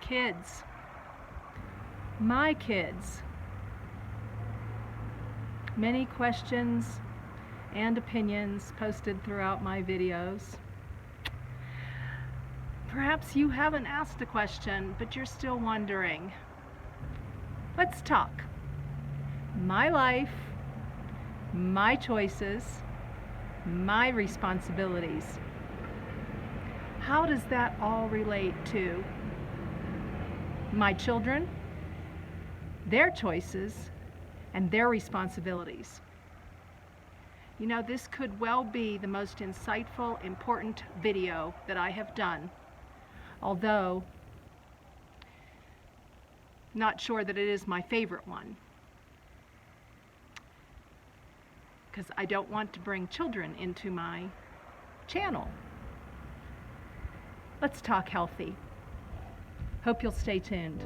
Kids. My kids. Many questions and opinions posted throughout my videos. Perhaps you haven't asked a question, but you're still wondering. Let's talk. My life, my choices, my responsibilities. How does that all relate to my children, their choices, and their responsibilities? You know, this could well be the most insightful, important video that I have done, although not sure that it is my favorite one, because I don't want to bring children into my channel. Let's talk healthy. Hope you'll stay tuned.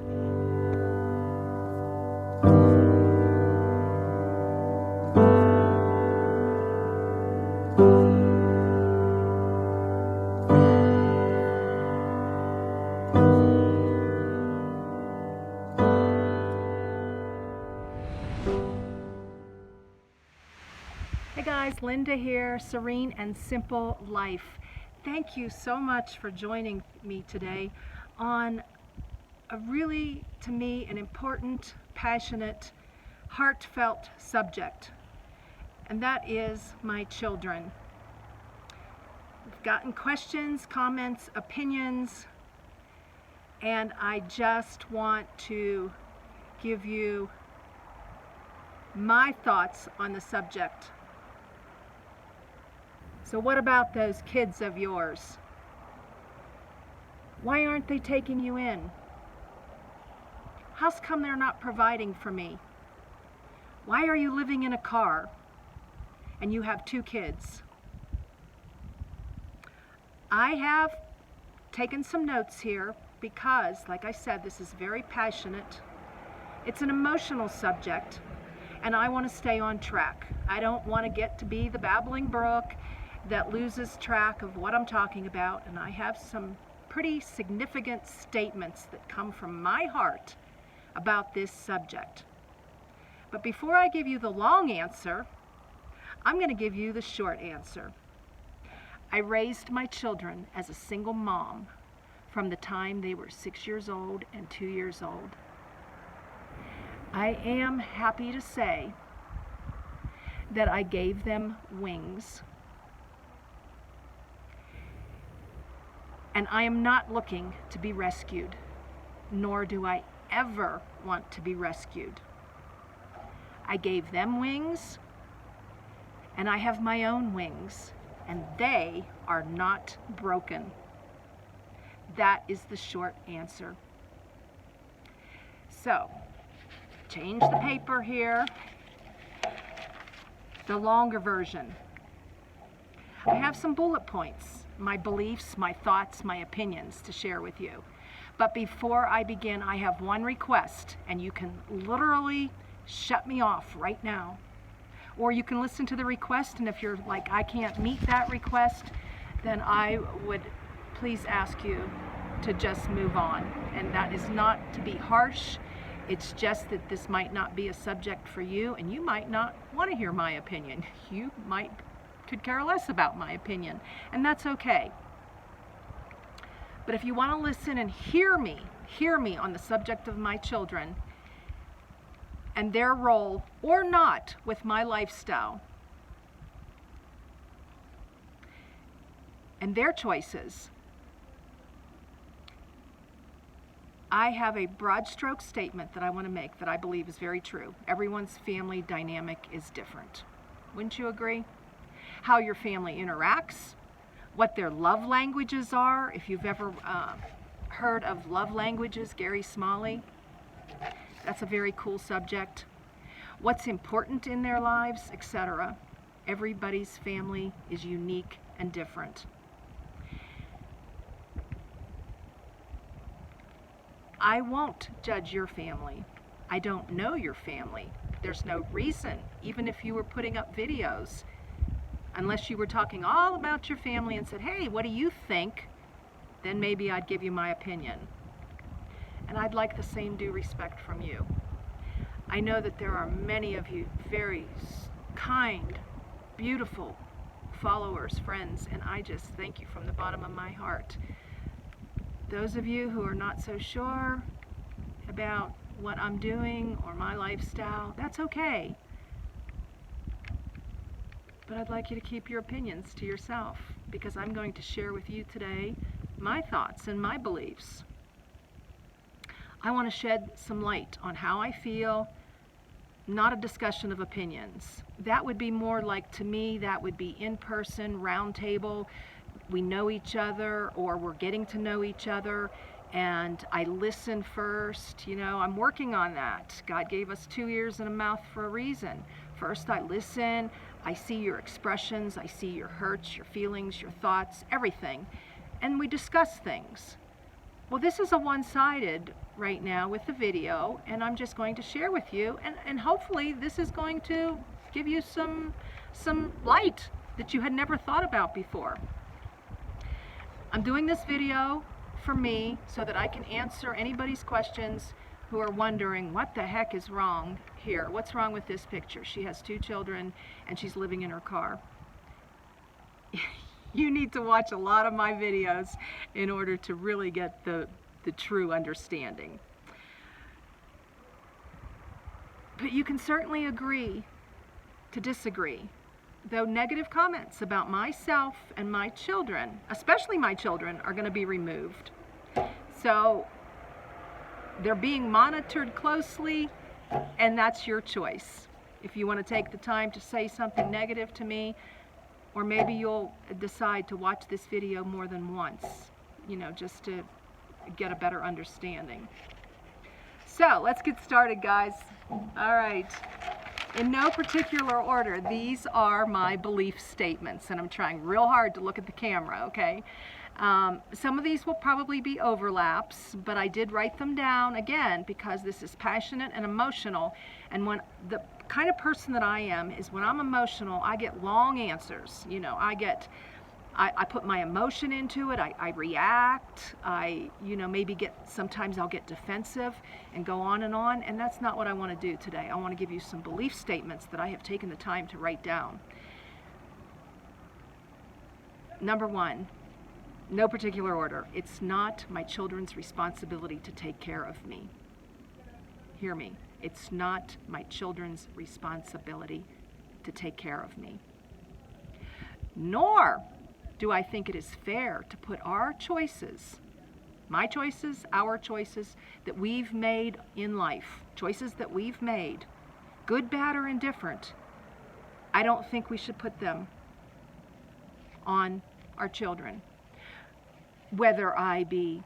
Hey guys, Linda here, Serene and Simple Life. Thank you so much for joining me today on a really, to me, an important, passionate, heartfelt subject, and that is my children. I've gotten questions, comments, opinions, and I just want to give you my thoughts on the subject. So what about those kids of yours? Why aren't they taking you in? How's come they're not providing for me? Why are you living in a car and you have 2 kids? I have taken some notes here because, like I said, this is very passionate. It's an emotional subject, and I want to stay on track. I don't want to get to be the babbling brook that loses track of what I'm talking about, and I have some pretty significant statements that come from my heart about this subject. But before I give you the long answer, I'm going to give you the short answer. I raised my children as a single mom from the time they were 6 years old and 2 years old. I am happy to say that I gave them wings. And I am not looking to be rescued, nor do I ever want to be rescued. I gave them wings, and I have my own wings, and they are not broken. That is the short answer. So, change the paper here. The longer version. I have some bullet points, my beliefs, my thoughts, my opinions to share with you. But before I begin, I have one request, and you can literally shut me off right now. Or you can listen to the request, and if you're like, I can't meet that request, then I would please ask you to just move on. And that is not to be harsh. It's just that this might not be a subject for you, and you might not want to hear my opinion. You could care less about my opinion, and that's okay. But if you want to listen and hear me on the subject of my children and their role or not with my lifestyle and their choices, I have a broad stroke statement that I want to make that I believe is very true. Everyone's family dynamic is different. Wouldn't you agree? How your family interacts, what their love languages are. If you've ever heard of love languages, Gary Smalley, that's a very cool subject. What's important in their lives, etc. Everybody's family is unique and different. I won't judge your family. I don't know your family. There's no reason, even if you were putting up videos, unless you were talking all about your family and said, hey, what do you think? then maybe I'd give you my opinion. And I'd like the same due respect from you. I know that there are many of you very kind, beautiful followers, friends, and I just thank you from the bottom of my heart. Those of you who are not so sure about what I'm doing or my lifestyle, that's okay. But I'd like you to keep your opinions to yourself, because I'm going to share with you today my thoughts and my beliefs. I want to shed some light on how I feel, not a discussion of opinions. That would be more like, to me, that would be in-person, round table. We know each other, or we're getting to know each other, and I listen first. You know, I'm working on that. God gave us 2 ears and a mouth for a reason. First, I listen. I see your expressions. I see your hurts, your feelings, your thoughts, everything. And we discuss things. Well, this is a one-sided right now with the video, and I'm just going to share with you, and hopefully this is going to give you some light that you had never thought about before. I'm doing this video for me so that I can answer anybody's questions who are wondering, what the heck is wrong here? What's wrong with this picture? She has 2 children and she's living in her car. You need to watch a lot of my videos in order to really get the true understanding. But you can certainly agree to disagree. Though negative comments about myself and my children, especially my children, are going to be removed. So they're being monitored closely, and that's your choice. If you want to take the time to say something negative to me, or maybe you'll decide to watch this video more than once, you know, just to get a better understanding. So let's get started, guys. All right. In no particular order, these are my belief statements, and I'm trying real hard to look at the camera, okay? Some of these will probably be overlaps, but I did write them down, again, because this is passionate and emotional, and when the kind of person that I am is, when I'm emotional, I get long answers. You know, I put my emotion into it, I react, maybe sometimes I'll get defensive and go on, and that's not what I want to do today. I want to give you some belief statements that I have taken the time to write down. Number 1, no particular order. It's not my children's responsibility to take care of me. Hear me. It's not my children's responsibility to take care of me. Nor do I think it is fair to put our choices, my choices, our choices that we've made in life, choices that we've made, good, bad, or indifferent, I don't think we should put them on our children. Whether I be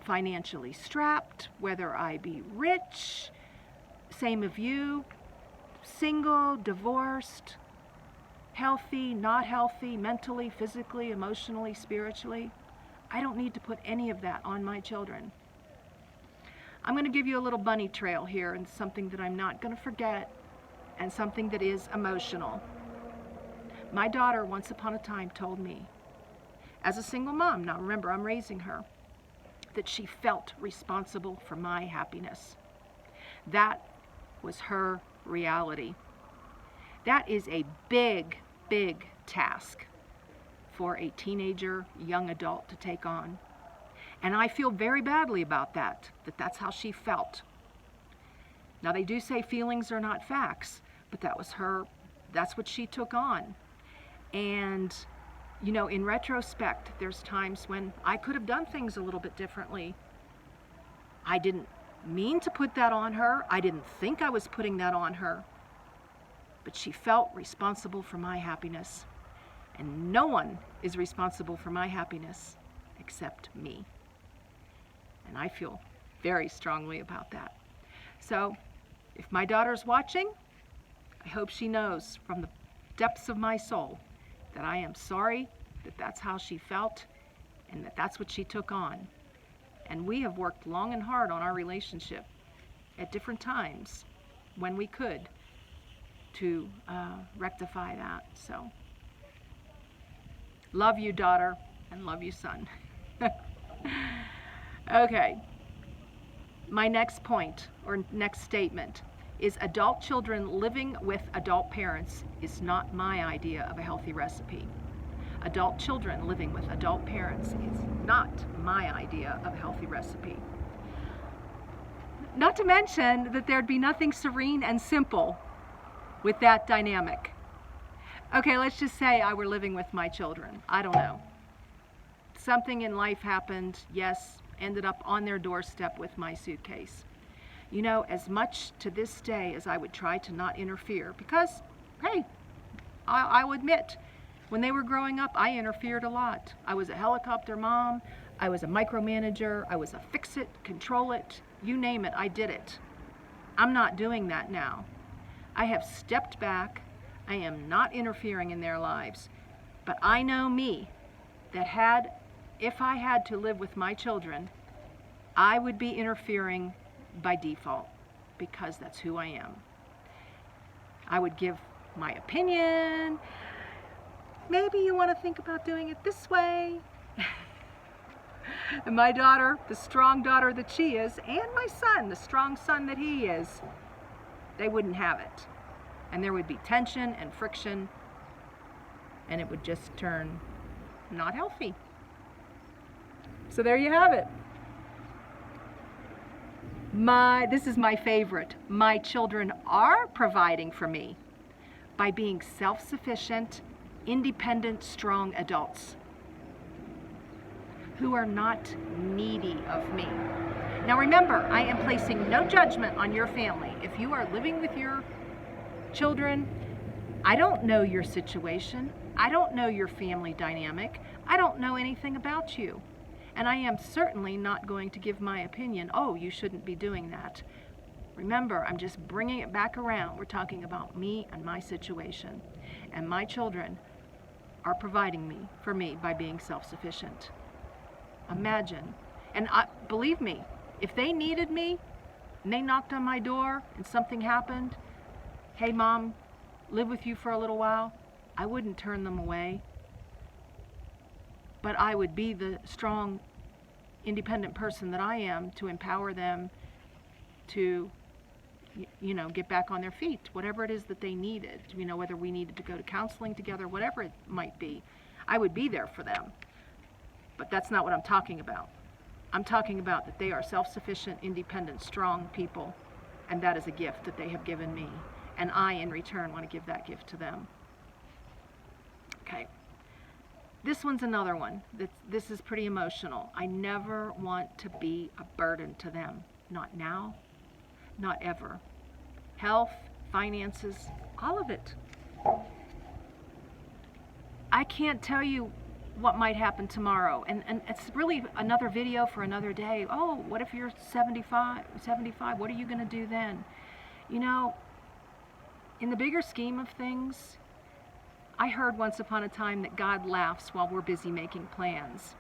financially strapped, whether I be rich, same of you, single, divorced, healthy, not healthy, mentally, physically, emotionally, spiritually. I don't need to put any of that on my children. I'm going to give you a little bunny trail here, and something that I'm not going to forget, and something that is emotional. My daughter, once upon a time, told me, as a single mom, now remember, I'm raising her, that she felt responsible for my happiness. That was her reality. That is a big task for a teenager, young adult to take on. And I feel very badly about that that's how she felt. Now, they do say feelings are not facts, but that's what she took on. And, you know, in retrospect, there's times when I could have done things a little bit differently. I didn't mean to put that on her. I didn't think I was putting that on her. But she felt responsible for my happiness. And no one is responsible for my happiness except me. And I feel very strongly about that. So, if my daughter's watching, I hope she knows from the depths of my soul that I am sorry that that's how she felt and that that's what she took on. And we have worked long and hard on our relationship at different times when we could to rectify that. So, love you, daughter, and love you, son. Okay. My next point or next statement is adult children living with adult parents is not my idea of a healthy recipe. Adult children living with adult parents is not my idea of a healthy recipe. Not to mention that there'd be nothing serene and simple with that dynamic. Okay, let's just say I were living with my children. I don't know. Something in life happened, yes, ended up on their doorstep with my suitcase. You know, as much to this day as I would try to not interfere, because, hey, I will admit, when they were growing up, I interfered a lot. I was a helicopter mom, I was a micromanager, I was a fix it, control it, you name it, I did it. I'm not doing that now. I have stepped back. I am not interfering in their lives. But I know me, that if I had to live with my children, I would be interfering by default, because that's who I am. I would give my opinion. Maybe you want to think about doing it this way. And my daughter, the strong daughter that she is, and my son, the strong son that he is, they wouldn't have it. And there would be tension and friction, and it would just turn not healthy. So there you have it. This is my favorite. My children are providing for me by being self-sufficient, independent, strong adults who are not needy of me. Now remember, I am placing no judgment on your family. If you are living with your children, I don't know your situation. I don't know your family dynamic. I don't know anything about you. And I am certainly not going to give my opinion, oh, you shouldn't be doing that. Remember, I'm just bringing it back around. We're talking about me and my situation. And my children are providing for me by being self-sufficient. Imagine. And believe me, if they needed me and they knocked on my door and something happened, hey, Mom, live with you for a little while, I wouldn't turn them away. But I would be the strong, independent person that I am to empower them to, get back on their feet, whatever it is that they needed, whether we needed to go to counseling together, whatever it might be, I would be there for them. But that's not what I'm talking about. I'm talking about that they are self-sufficient, independent, strong people, and that is a gift that they have given me, and I, in return, want to give that gift to them. Okay. This one's another one. This is pretty emotional. I never want to be a burden to them. Not now, not ever. Health, finances, all of it. I can't tell you what might happen tomorrow. And it's really another video for another day. Oh, what if you're 75? What are you going to do then? In the bigger scheme of things, I heard once upon a time that God laughs while we're busy making plans.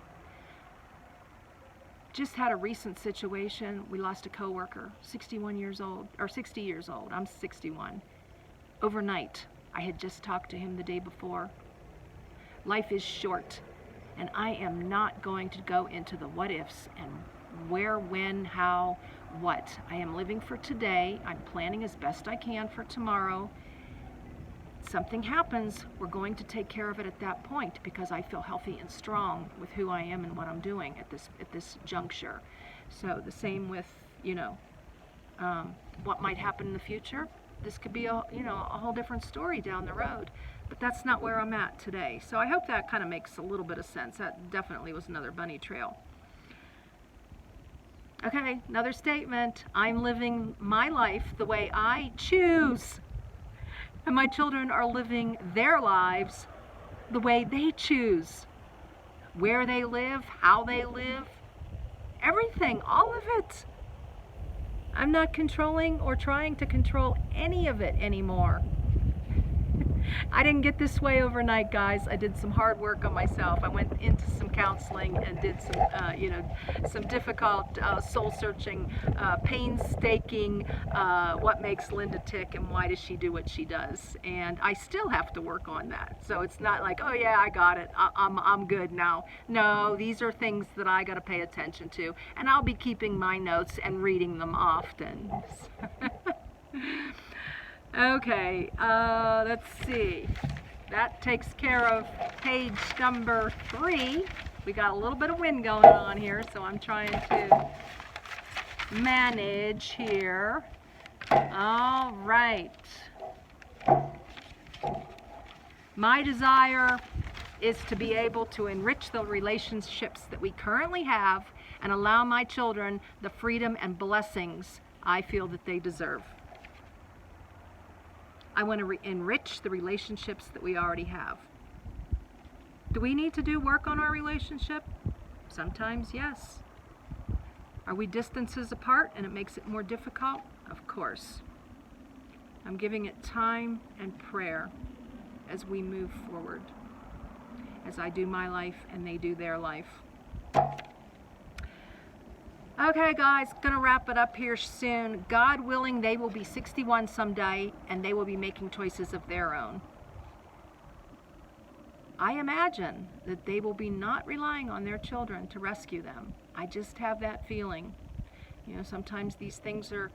Just had a recent situation. We lost a coworker, 61 years old, or 60 years old. I'm 61. Overnight. I had just talked to him the day before. Life is short, and I am not going to go into the what ifs and where, when, how, what. I am living for today. I'm planning as best I can for tomorrow. Something happens, we're going to take care of it at that point, because I feel healthy and strong with who I am and what I'm doing at this juncture. So the same with what might happen in the future. This could be a whole different story down the road, but that's not where I'm at today. So I hope that kind of makes a little bit of sense. That definitely was another bunny trail. Okay, another statement. I'm living my life the way I choose. And my children are living their lives the way they choose. Where they live, how they live, everything, all of it. I'm not controlling or trying to control any of it anymore. I didn't get this way overnight, guys. I did some hard work on myself. I went into some counseling and did some, some difficult soul-searching, painstaking, what makes Linda tick and why does she do what she does. And I still have to work on that. So it's not like, oh yeah, I got it. I'm good now. No, these are things that I got to pay attention to. And I'll be keeping my notes and reading them often. Okay, let's see. That takes care of page number 3. We got a little bit of wind going on here, so I'm trying to manage here. All right. My desire is to be able to enrich the relationships that we currently have and allow my children the freedom and blessings I feel that they deserve. I want to enrich the relationships that we already have. Do we need to do work on our relationship? Sometimes, yes. Are we distances apart and it makes it more difficult? Of course. I'm giving it time and prayer as we move forward, as I do my life and they do their life. Okay, guys, gonna wrap it up here soon. God willing, they will be 61 someday, and they will be making choices of their own. I imagine that they will be not relying on their children to rescue them. I just have that feeling. You know, sometimes these things are,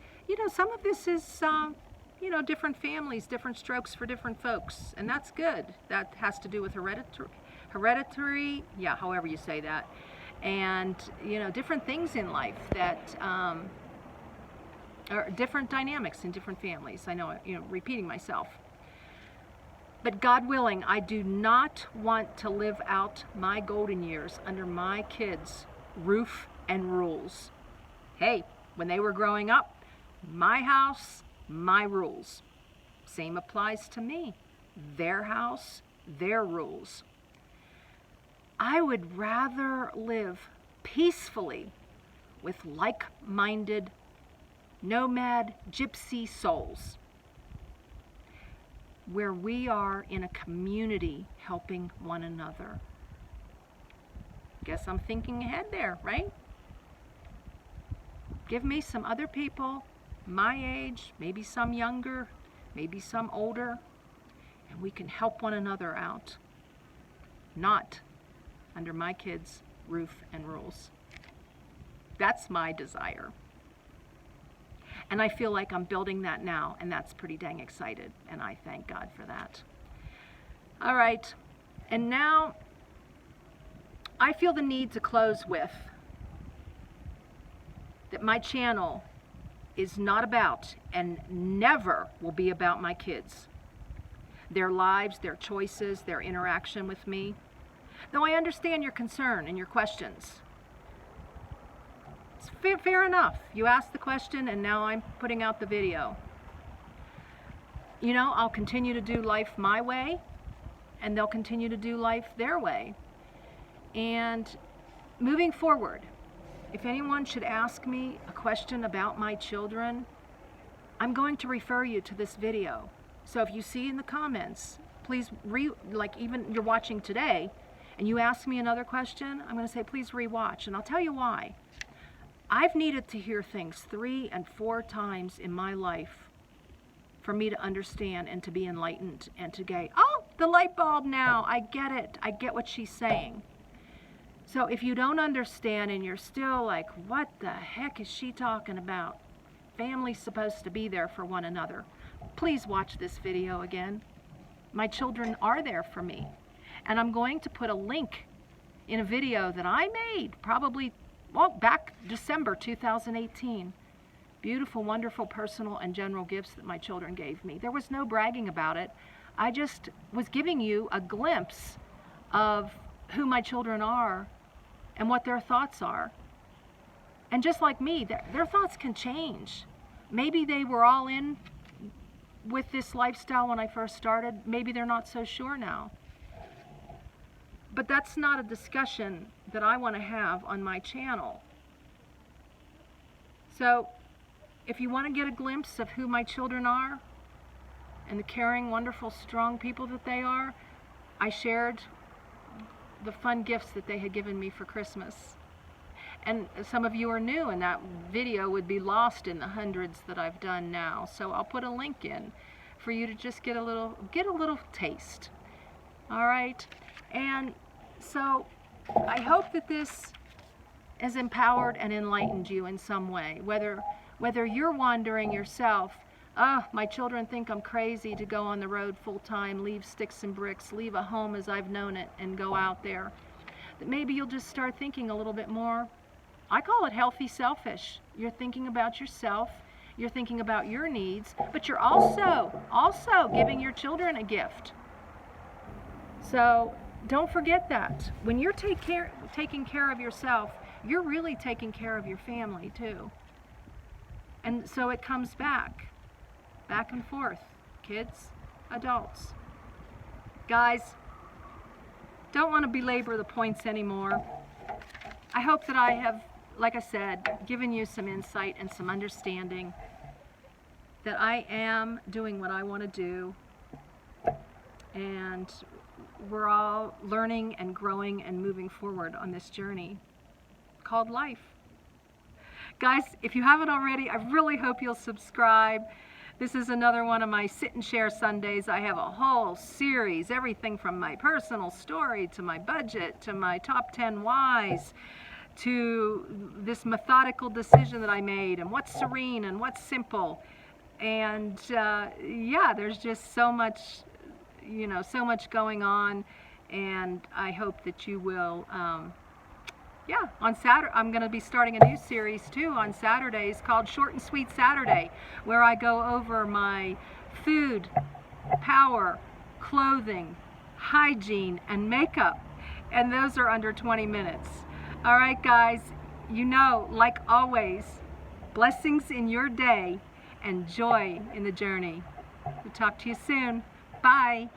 some of this is, different families, different strokes for different folks, and that's good. That has to do with hereditary, yeah, however you say that. And different things in life that are different dynamics in different families. I know, repeating myself. But God willing, I do not want to live out my golden years under my kids' roof and rules. Hey, when they were growing up, my house, my rules. Same applies to me. Their house, their rules. I would rather live peacefully with like-minded, nomad, gypsy souls, where we are in a community helping one another. Guess I'm thinking ahead there, right? Give me some other people my age, maybe some younger, maybe some older, and we can help one another out. Not under my kids' roof and rules. That's my desire. And I feel like I'm building that now, and that's pretty dang excited, and I thank God for that. All right, and now I feel the need to close with that my channel is not about and never will be about my kids, their lives, their choices, their interaction with me. Though I understand your concern and your questions. It's fair enough. You asked the question and now I'm putting out the video. I'll continue to do life my way and they'll continue to do life their way. And moving forward, if anyone should ask me a question about my children, I'm going to refer you to this video. So if you see in the comments, please even you're watching today, and you ask me another question, I'm going to say, please rewatch. And I'll tell you why. I've needed to hear things 3 and 4 times in my life for me to understand and to be enlightened and to go, oh, the light bulb now. I get it. I get what she's saying. So if you don't understand and you're still like, what the heck is she talking about? Family's supposed to be there for one another. Please watch this video again. My children are there for me. And I'm going to put a link in a video that I made probably, back December 2018. Beautiful, wonderful personal and general gifts that my children gave me. There was no bragging about it. I just was giving you a glimpse of who my children are and what their thoughts are. And just like me, their thoughts can change. Maybe they were all in with this lifestyle when I first started. Maybe they're not so sure now. But that's not a discussion that I want to have on my channel. So if you want to get a glimpse of who my children are, and the caring, wonderful, strong people that they are, I shared the fun gifts that they had given me for Christmas. And some of you are new, and that video would be lost in the hundreds that I've done now. So I'll put a link in for you to just get a little taste. All right? And so I hope that this has empowered and enlightened you in some way. Whether you're wondering yourself, my children think I'm crazy to go on the road full time, leave sticks and bricks, leave a home as I've known it, and go out there. That maybe you'll just start thinking a little bit more. I call it healthy selfish. You're thinking about yourself, you're thinking about your needs, but you're also giving your children a gift. So don't forget that. When you're taking care of yourself, you're really taking care of your family too. And so it comes back and forth. Kids, adults. Guys, don't want to belabor the points anymore. I hope that I have, like I said, given you some insight and some understanding that I am doing what I want to do, and we're all learning and growing and moving forward on this journey called life. Guys, if you haven't already, I really hope you'll subscribe. This is another one of my Sit and Share Sundays. I have a whole series, everything from my personal story to my budget to my top 10 whys to this methodical decision that I made and what's serene and what's simple. And yeah, there's just so much, so much going on, and I hope that you will, on Saturday, I'm going to be starting a new series too on Saturdays called Short and Sweet Saturday, where I go over my food, power, clothing, hygiene, and makeup, and those are under 20 minutes. All right, guys, like always, blessings in your day and joy in the journey. We'll talk to you soon. Bye.